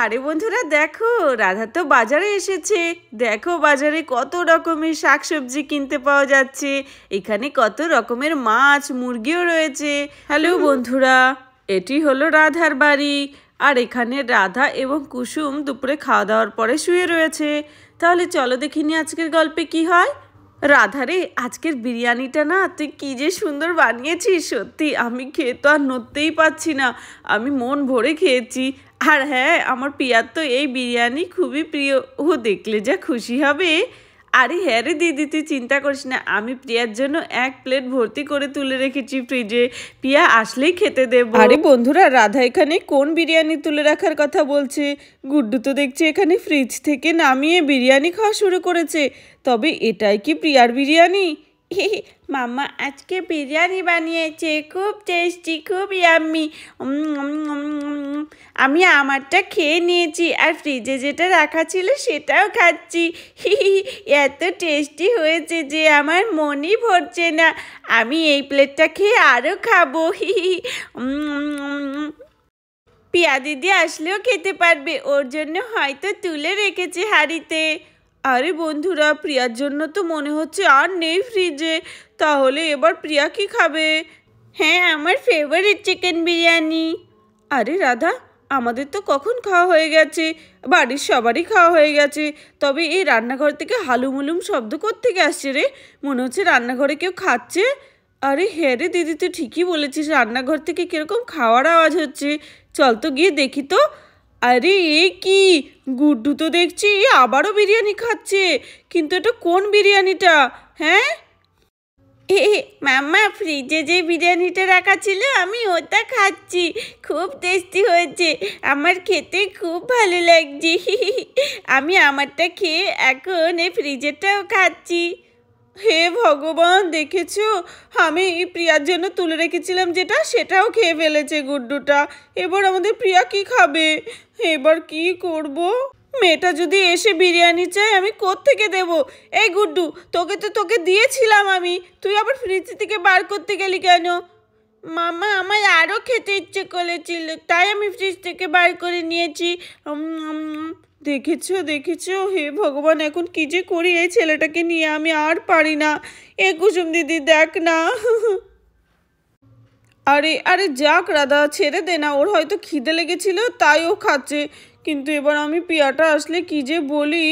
আরে বন্ধুরা দেখো, রাধা তো বাজারে এসেছে। দেখো বাজারে কত রকমের শাকসবজি কিনতে পাওয়া যাচ্ছে। এখানে কত রকমের মাছ মুরগিও রয়েছে। হ্যালো বন্ধুরা, এটি হলো রাধার বাড়ি। আর এখানে রাধা এবং কুসুম দুপুরে খাওয়া দাওয়ার পরে শুয়ে রয়েছে। তাহলে চলো দেখিনি আজকের গল্পে কি হয়। রাধারে, আজকের বিরিয়ানিটা না তুই কি যে সুন্দর বানিয়েছিস, সত্যি আমি খেয়ে তো আর নড়তেই পারছি না। আমি মন ভরে খেয়েছি। আর হ্যাঁ, আমার পিয়ার তো এই বিরিয়ানি খুবই প্রিয়। ও দেখলে যা খুশি হবে। আরে হ্যাঁ রে দিদি, তুই চিন্তা করিস না, আমি প্রিয়ার জন্য 1 প্লেট ভর্তি করে তুলে রেখেছি ফ্রিজে। প্রিয়া আসলেই খেতে দেব। আরে বন্ধুরা, রাধা এখানে কোন বিরিয়ানি তুলে রাখার কথা বলছে? গুড্ডু তো দেখছি এখানে ফ্রিজ থেকে নামিয়ে বিরিয়ানি খাওয়া শুরু করেছে। তবে এটাই কি প্রিয়ার বিরিয়ানি? মাম্মা আজকে বিরিয়ানি বানিয়েছে, খুব টেস্টি, খুব ইয়াম্মি। আমি আমারটা খেয়ে নিয়েছি, আর ফ্রিজে যেটা রাখা ছিল সেটাও খাচ্ছি। এত টেস্টি হয়েছে যে আমার মনই ভরছে না। আমি এই প্লেটটা খেয়ে আরও খাবো। পিয়া দিদি আসলেও খেতে পারবে, ওর জন্য হয়তো তুলে রেখেছে হাঁড়িতে। আরে বন্ধুরা, প্রিয়ার জন্য তো মনে হচ্ছে আর নেই ফ্রিজে। তাহলে এবার প্রিয়া কি খাবে? হ্যাঁ, আমার ফেভারিট চিকেন বিরিয়ানি। আরে রাধা, আমাদের তো কখন খাওয়া হয়ে গেছে, বাড়ির সবারই খাওয়া হয়ে গেছে। তবে এই রান্নাঘর থেকে হালুমুলুম শব্দ কোত্থেকে আসছে রে? মনে হচ্ছে রান্নাঘরে কেউ খাচ্ছে। আরে হ্যাঁ রে দিদি, তুই ঠিকই বলেছিস, রান্নাঘর থেকে কিরকম খাওয়ার আওয়াজ হচ্ছে। চল তো গিয়ে দেখি তো। আরে এ কি, গুড্ডু তো দেখছি আবারও বিরিয়ানি খাচ্ছে। কিন্তু এটা কোন বিরিয়ানিটা? হ্যাঁ মাম্মা, ফ্রিজে যে বিরিয়ানিটা রাখা ছিল আমি ওটা খাচ্ছি, খুব টেস্টি হয়েছে, আমার খেতে খুব ভালো লাগছে। আমি আমারটা খেয়ে এখন এই ফ্রিজেরটাও খাচ্ছি। হে ভগবান, দেখেছো, আমি প্রিয়ার জন্য তুলে রেখেছিলাম যেটা, সেটাও খেয়ে ফেলেছে গুড্ডুটা। এবার আমাদের প্রিয়া কি খাবে? এবার কি করব? মেয়েটা যদি এসে বিরিয়ানি চায় আমি কোত্থেকে দেব? এই গুড্ডু, তোকে দিয়েছিলাম আমি, তুই আবার ফ্রিজ থেকে বার করতে গেলি কেন? মামা, আমার আরও খেতে ইচ্ছে করেছিল, তাই আমি ফ্রিজ থেকে বার করে নিয়েছি। দেখেছো, হে ভগবান, এখন কি যে করি এই ছেলেটাকে নিয়ে, আমি আর পারি না। এ কুসুম দিদি দেখ না। আরে আরে যাক রাধা, ছেড়ে দে না, ওর হয়তো খিদে লেগেছিল তাই ও খাচ্ছে। কিন্তু এবার আমি প্রিয়াটা আসলে কি যে বলি।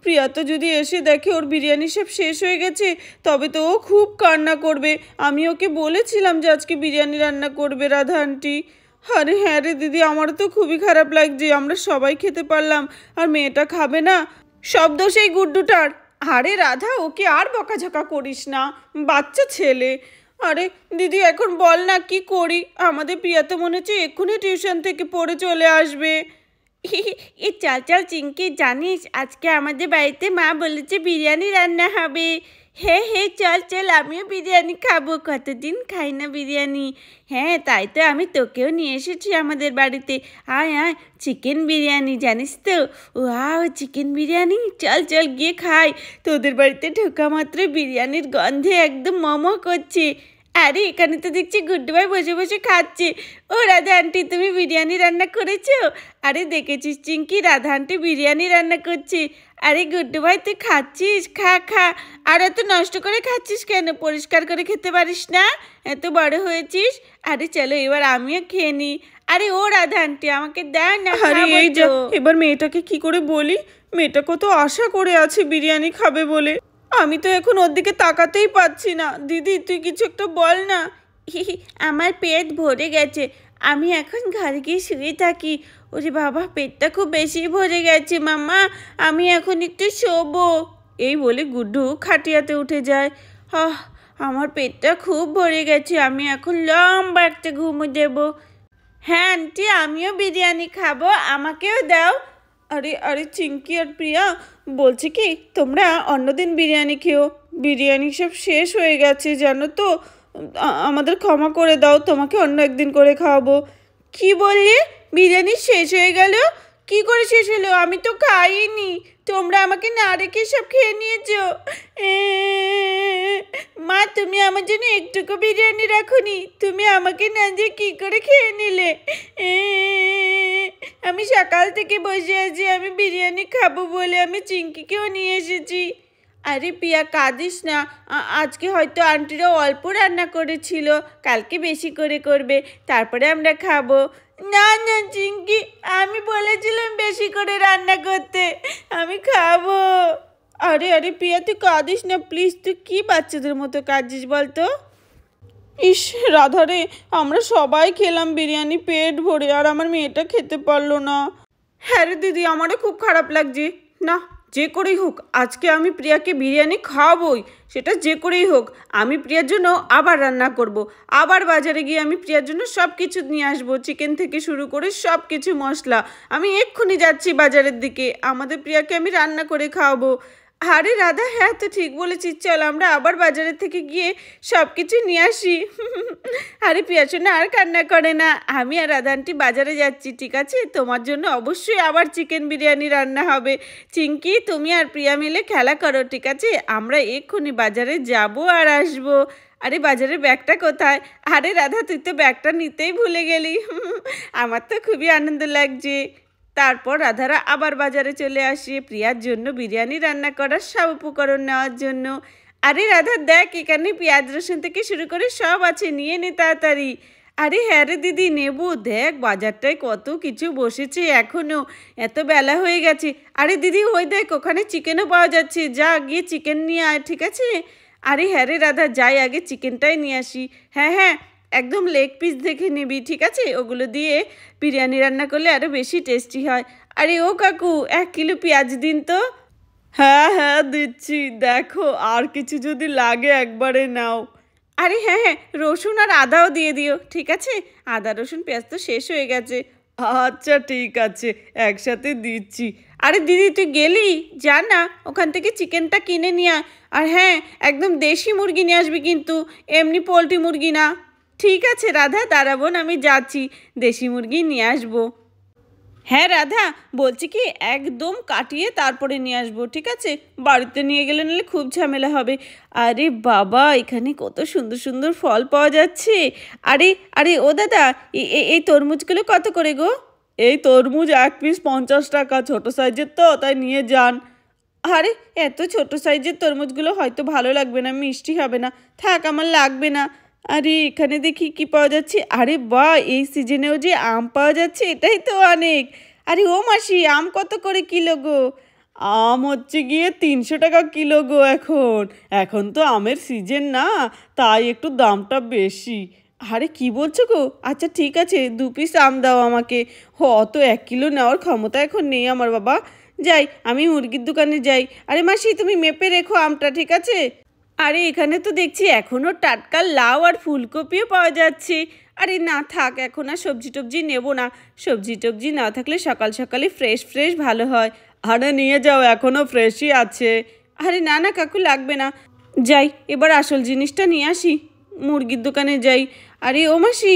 প্রিয়া তো যদি এসে দেখে ওর বিরিয়ানি সব শেষ হয়ে গেছে, তবে তো ও খুব কান্না করবে। আমি ওকে বলেছিলাম যে আজকে বিরিয়ানি রান্না করবে রাধা আন্টি। আরে হ্যাঁ রে দিদি, আমারও তো খুবই খারাপ লাগছে, আমরা সবাই খেতে পারলাম আর মেয়েটা খাবে না। সব দোষ এই গুড্ডুটার। আরে রাধা, ওকে আর বকাঝকা করিস না, বাচ্চা ছেলে। আরে দিদি, এখন বল না কি করি? আমাদের প্রিয়া তো মনে হচ্ছে এক্ষুনি টিউশন থেকে পড়ে চলে আসবে। এ চল চিঙ্কি, জানিস আজকে আমাদের বাড়িতে মা বলেছে বিরিয়ানি রান্না হবে। হে চল, আমিও বিরিয়ানি খাবো, কতদিন খাই না বিরিয়ানি। হ্যাঁ, তাই তো আমি তোকেও নিয়ে এসেছি আমাদের বাড়িতে। আয় চিকেন বিরিয়ানি, জানিস তো? ওয়াও, চিকেন বিরিয়ানি, চল গিয়ে খাই। তোদের বাড়িতে ঢোকা মাত্র বিরিয়ানির গন্ধে একদম মমো করছে। আরে এখানে তো দেখছি গুড্ডু ভাই বসে বসে খাচ্ছে। ও রাধা আন্টি, তুমি বিরিয়ানি রান্না করেছো? আরে দেখেছিস চিঙ্কি, রাধা আন্টি বিরিয়ানি রান্না করছে। আরে গুড্ডু ভাই, তুই খাচ্ছিস? খা। আর এত নষ্ট করে খাচ্ছিস কেন? পরিষ্কার করে খেতে পারিস না? এত বড় হয়েছিস। আরে চলো এবার আমিও খেয়ে নিই। আরে ও রাধা আন্টি, আমাকে দেয় না। আরে এই যা, এবার মেয়েটাকে কি করে বলি? মেয়েটা কত আশা করে আছে বিরিয়ানি খাবে বলে। আমি তো এখন ওর দিকে তাকাতেই পাচ্ছি না। দিদি, তুই কিছু একটা বল না। আমার পেট ভরে গেছে, আমি এখন ঘরে গিয়ে শুয়ে থাকি। ওরে বাবা, পেটটা খুব বেশি ভরে গেছে মাম্মা, আমি এখন একটু শোবো। এই বলে গুড্ডু খাটিয়াতে উঠে যায়। আমার পেটটা খুব ভরে গেছে, আমি এখন লম্বা একটা ঘুমো দেবো। হ্যাঁ আন্টি, আমিও বিরিয়ানি খাবো, আমাকেও দাও। আরে চিঙ্কি আর প্রিয়া বলছে কি, তোমরা অন্যদিন বিরিয়ানি খেও, বিরিয়ানি সব শেষ হয়ে গেছে জানো তো। আমাদের ক্ষমা করে দাও, তোমাকে অন্য একদিন করে খাওয়াবো। কি বললে? বিরিয়ানি শেষ হয়ে গেল? কি করে শেষ হলো? আমি তো খাইনি, তোমরা আমাকে না রেখে সব খেয়ে নিয়েছো। মা, তুমি আমার জন্য একটুকু বিরিয়ানি রাখোনি, তুমি আমাকে না দিয়ে কি করে খেয়ে নিলে? আমি সকাল থেকে বসে আছি, আমি বিরিয়ানি খাবো বলে আমি চিঙ্কিকেও নিয়ে এসেছি। আরে পিয়া কাঁদিস না, আজকে হয়তো আন্টিরা অল্প রান্না করেছিল, কালকে বেশি করে করবে, তারপরে আমরা খাবো। না না চিঙ্কি, আমি বলেছিলাম বেশি করে রান্না করতে, আমি খাবো। আরে আরে পিয়া তুই কাঁদিস না প্লিজ, তুই কি বাচ্চাদের মতো কাঁদিস বলতো। ইস রাধারে, আমরা সবাই খেলাম বিরিয়ানি পেট ভরে, আর আমার মেয়েটা খেতে পারলো না। হ্যাঁ রে দিদি, আমারও খুব খারাপ লাগছে। না, যে করেই হোক আজকে আমি প্রিয়াকে বিরিয়ানি খাওয়াবই, সেটা যে করেই হোক। আমি প্রিয়ার জন্য আবার রান্না করব, আবার বাজারে গিয়ে আমি প্রিয়ার জন্য সব কিছু নিয়ে আসবো, চিকেন থেকে শুরু করে সব কিছু মশলা। আমি এক্ষুনি যাচ্ছি বাজারের দিকে, আমাদের প্রিয়াকে আমি রান্না করে খাওয়াবো। আরে রাধা, হ্যাঁ তো ঠিক বলেছিস, চল আমরা আবার বাজারের থেকে গিয়ে সব কিছু নিয়ে আসি। আরে প্রিয়াসোনা আর কান্না করে না, আমি আর রাধা আন্টি বাজারে যাচ্ছি, ঠিক আছে? তোমার জন্য অবশ্যই আবার চিকেন বিরিয়ানি রান্না হবে। চিঙ্কি তুমি আর প্রিয়া মিলে খেলা করো, ঠিক আছে? আমরা এক্ষুনি বাজারে যাব আর আসবো। আরে বাজারের ব্যাগটা কোথায়? আরে রাধা, তুই তো ব্যাগটা নিতেই ভুলে গেলি। আমার তো খুবই আনন্দ লাগছে। তারপর রাধারা আবার বাজারে চলে আসে প্রিয়ার জন্য বিরিয়ানি রান্না করার সব উপকরণ নেওয়ার জন্য। আরে রাধা দেখ, এখানে পেঁয়াজ রসুন থেকে শুরু করে সব আছে, নিয়ে নে তাড়াতাড়ি। আরে হ্যাঁ রে দিদি, নেবো। দেখ বাজারটায় কত কিছু বসেছে এখনও, এত বেলা হয়ে গেছে। আরে দিদি ওই দেখ, ওখানে চিকেনও পাওয়া যাচ্ছে, যা গিয়ে চিকেন নিয়ে আয়, ঠিক আছে? আরে হ্যাঁ রে রাধা, যাই আগে চিকেনটাই নিয়ে আসি। হ্যাঁ হ্যাঁ, একদম লেগ পিস দেখে নিবি, ঠিক আছে? ওগুলো দিয়ে বিরিয়ানি রান্না করলে আরও বেশি টেস্টি হয়। আরে ও কাকু, 1 কিলো পেঁয়াজ দিন তো। হ্যাঁ হ্যাঁ দিচ্ছি, দেখো আর কিছু যদি লাগে একবারে নাও। আরে হ্যাঁ হ্যাঁ, রসুন আর আদাও দিয়ে দিও, ঠিক আছে? আদা রসুন পেঁয়াজ তো শেষ হয়ে গেছে। আচ্ছা ঠিক আছে, একসাথে দিচ্ছি। আরে দিদি তুই গেলি, যা না ওখান থেকে চিকেনটা কিনে নিয়ে আয়। আর হ্যাঁ, একদম দেশি মুরগি নিয়ে আসবি কিন্তু, এমনি পোলট্রি মুরগি না। ঠিক আছে রাধা, দাঁড়াবো না, আমি যাচ্ছি, দেশি মুরগি নিয়ে আসবো। হ্যাঁ রাধা, বলছি কি একদম কাটিয়ে তারপরে নিয়ে আসবো, ঠিক আছে? বাড়িতে নিয়ে গেলে নিলে খুব ঝামেলা হবে। আরে বাবা, এখানে কত সুন্দর সুন্দর ফল পাওয়া যাচ্ছে। আরে আরে ও দাদা, এই তরমুজগুলো কত করে গো? এই তরমুজ 1 পিস 50 টাকা, ছোট সাইজের তো, তাই নিয়ে যান। আরে এত ছোট সাইজের তরমুজগুলো হয়তো ভালো লাগবে না, মিষ্টি হবে না, থাক আমার লাগবে না। আরে এখানে দেখি কি পাওয়া যাচ্ছে। আরে বাহ, এই সিজনেও যে আম পাওয়া যাচ্ছে, এটাই তো অনেক। আরে ও মাসি, আম কত করে কিলো গো? আম হচ্ছে গিয়ে 300 টাকা কিলো গো। এখন এখন তো আমের সিজন না, তাই একটু দামটা বেশি। আরে কি বলছো গো? আচ্ছা ঠিক আছে, 2 পিস আম দাও আমাকে। অত 1 কিলো নেওয়ার ক্ষমতা এখন নেই আমার বাবা। যাই, আমি মুরগির দোকানে যাই। আরে মাসি তুমি মেপে রেখো আমটা, ঠিক আছে? আরে এখানে তো দেখছি এখনও টাটকা লাউ আর ফুলকপিও পাওয়া যাচ্ছে। আরে না থাক, এখন আর সবজি টবজি নেবো না, সবজি টবজি না থাকলে সকাল সকালে ফ্রেশ ফ্রেশ ভালো হয়। আরে নিয়ে যাও, এখনও ফ্রেশই আছে। আরে না না কাকু, লাগবে না। যাই, এবার আসল জিনিসটা নিয়ে আসি, মুরগির দোকানে যাই। আরে ও মাসি,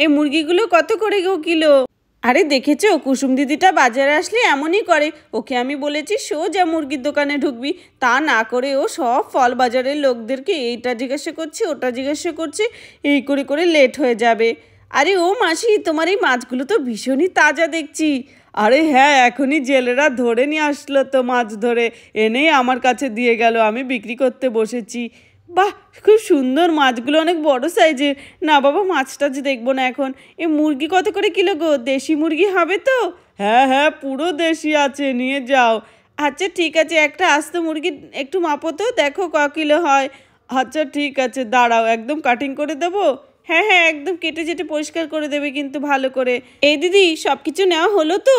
এই মুরগিগুলো কত করে গো কিলো? আরে দেখেছো, কুসুম দিদিটা বাজারে আসলে এমনই করে, ওকে আমি বলেছি সোজা মুরগির দোকানে ঢুকবি, তা না করে ও সব ফল বাজারের লোকদেরকে এইটা জিজ্ঞাসা করছে ওটা জিজ্ঞাসা করছে, এই করে করে লেট হয়ে যাবে। আরে ও মাসি, তোমার এই মাছগুলো তো ভীষণই তাজা দেখছি। আরে হ্যাঁ, এখনই জেলেরা ধরে নিয়ে আসলো তো, মাছ ধরে এনেই আমার কাছে দিয়ে গেল, আমি বিক্রি করতে বসেছি। বাহ, খুব সুন্দর মাছগুলো, অনেক বড় সাইজের। না বাবা, মাছ টাছ দেখবো না এখন। এই মুরগি কত করে কিলো গো? দেশি মুরগি হবে তো? হ্যাঁ হ্যাঁ, পুরো দেশি আছে, নিয়ে যাও। আচ্ছা ঠিক আছে, একটা আস্ত মুরগি একটু মাপো তো, দেখো কিলো হয়। আচ্ছা ঠিক আছে, দাঁড়াও, একদম কাটিং করে দেবো। হ্যাঁ হ্যাঁ, একদম কেটে যেটে পরিষ্কার করে দেবে কিন্তু ভালো করে। এই দিদি, সব কিছু নেওয়া হলো তো?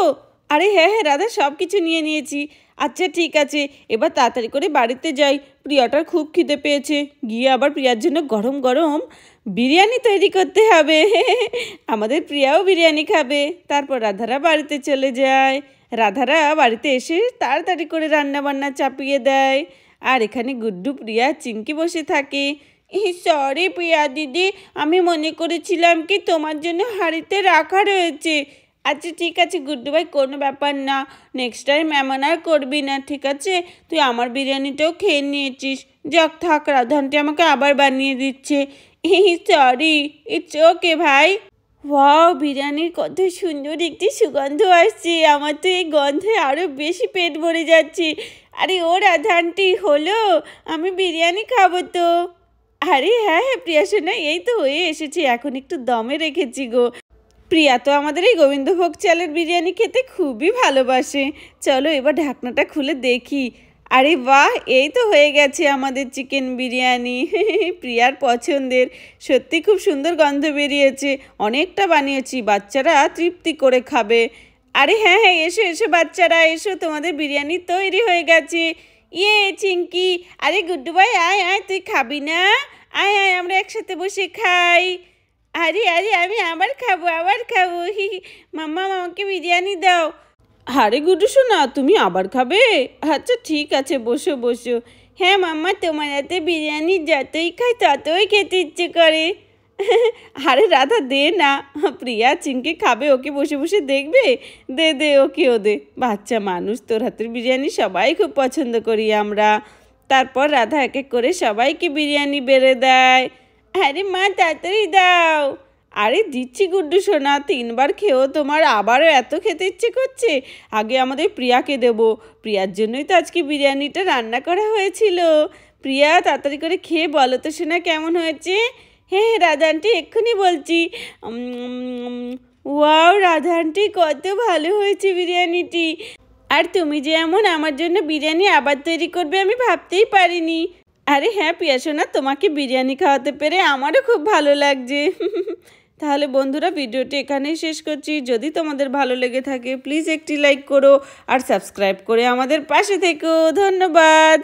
আরে হ্যাঁ হ্যাঁ রাধা, সব কিছু নিয়ে নিয়েছি। আচ্ছা ঠিক আছে, এবার তাড়াতাড়ি করে বাড়িতে যাই, প্রিয়াটার খুব খিদে পেয়েছে, গিয়ে আবার প্রিয়ার জন্য গরম গরম বিরিয়ানি তৈরি করতে হবে। আমাদের প্রিয়াও বিরিয়ানি খাবে। তারপর রাধারা বাড়িতে চলে যায়। রাধারা বাড়িতে এসে তাড়াতাড়ি করে রান্না বান্না চাপিয়ে দেয়, আর এখানে গুড্ডু প্রিয়া চিঙ্কি বসে থাকে। সরি প্রিয়া দিদি, আমি মনে করেছিলাম কি তোমার জন্য হাঁড়িতে রাখা রয়েছে। আচ্ছা ঠিক আছে গুড্ডু ভাই, কোনো ব্যাপার না, নেক্সট টাইম এমন আর করবি না, ঠিক আছে? তুই আমার বিরিয়ানিটাও খেয়ে নিয়েছিস, যাক থাক, রাধানটি আমাকে আবার বানিয়ে দিচ্ছে। সরি, ইটস ওকে ভাই। ওয়াও, বিরিয়ানির কত সুন্দর একটি সুগন্ধ আসছে। আমার তো এই গন্ধে আরও বেশি পেট ভরে যাচ্ছে। আরে ও রাধা আন্টি, হলো, আমি বিরিয়ানি খাবো তো। আরে হ্যাঁ হ্যাঁ প্রিয়া সোনা, এই তো হয়ে এসেছি, এখন একটু দমে রেখেছি গো। প্রিয়া তো আমাদের এই গোবিন্দভোগ চালের বিরিয়ানি খেতে খুবই ভালোবাসে। চলো এবার ঢাকনাটা খুলে দেখি। আরে বাহ, এই তো হয়ে গেছে আমাদের চিকেন বিরিয়ানি। প্রিয়ার পছন্দের। সত্যি খুব সুন্দর গন্ধ বেরিয়েছে। অনেকটা বানিয়েছি, বাচ্চারা তৃপ্তি করে খাবে। আরে হ্যাঁ হ্যাঁ, এসো এসো বাচ্চারা, এসো, তোমাদের বিরিয়ানি তৈরি হয়ে গেছে। ইয়ে চিঙ্কি, আরে গুড্ডু ভাই আয় আয়, তুই খাবি না? আয় আয়, আমরা একসাথে বসে খাই। আরে আরে, আমি আবার খাবো, আবার খাবো। হি হি, মাম্মা আমাকে বিরিয়ানি দাও। আরে গুড্ডু সোনা, তুমি আবার খাবে? আচ্ছা ঠিক আছে, বসো বসো। হ্যাঁ মাম্মা, তোমার হাতে বিরিয়ানি যতই খাই ততই খেতে ইচ্ছে করে। আরে রাধা দে না, প্রিয়া চিংকে খাবে, ওকে বসে বসে দেখবে। দে দে, ওকেও দে, বাচ্চা মানুষ, তোর হাতের বিরিয়ানি সবাই খুব পছন্দ করি আমরা। তারপর রাধা এক এক করে সবাইকে বিরিয়ানি বেড়ে দেয়। আরে মা তাড়াতাড়ি দাও। আরে দিচ্ছি গুড্ডু সোনা, 3বার খেয়েও তোমার আবারও এত খেতে ইচ্ছে করছে। আগে আমাদের প্রিয়াকে দেব, প্রিয়ার জন্যই তো আজকে বিরিয়ানিটা রান্না করা হয়েছিল। প্রিয়া তাড়াতাড়ি করে খেয়ে বলো তো সোনা কেমন হয়েছে। হ্যাঁ হ্যাঁ রাধা আন্টি, এক্ষুনি বলছি। ওয়াও রাধা আন্টি, কত ভালো হয়েছে বিরিয়ানিটি। আর তুমি যে এমন আমার জন্য বিরিয়ানি আবার তৈরি করবে আমি ভাবতেই পারিনি। আরে হ্যাঁ প্রিয়া সোনা, তোমাকে বিরিয়ানি খাওয়াতে পেরে আমারও খুব ভালো লাগছে। তাহলে বন্ধুরা, ভিডিওটি এখানেই শেষ করছি। যদি তোমাদের ভালো লেগে থাকে প্লিজ একটি লাইক করো আর সাবস্ক্রাইব করে আমাদের পাশে থেকো। ধন্যবাদ।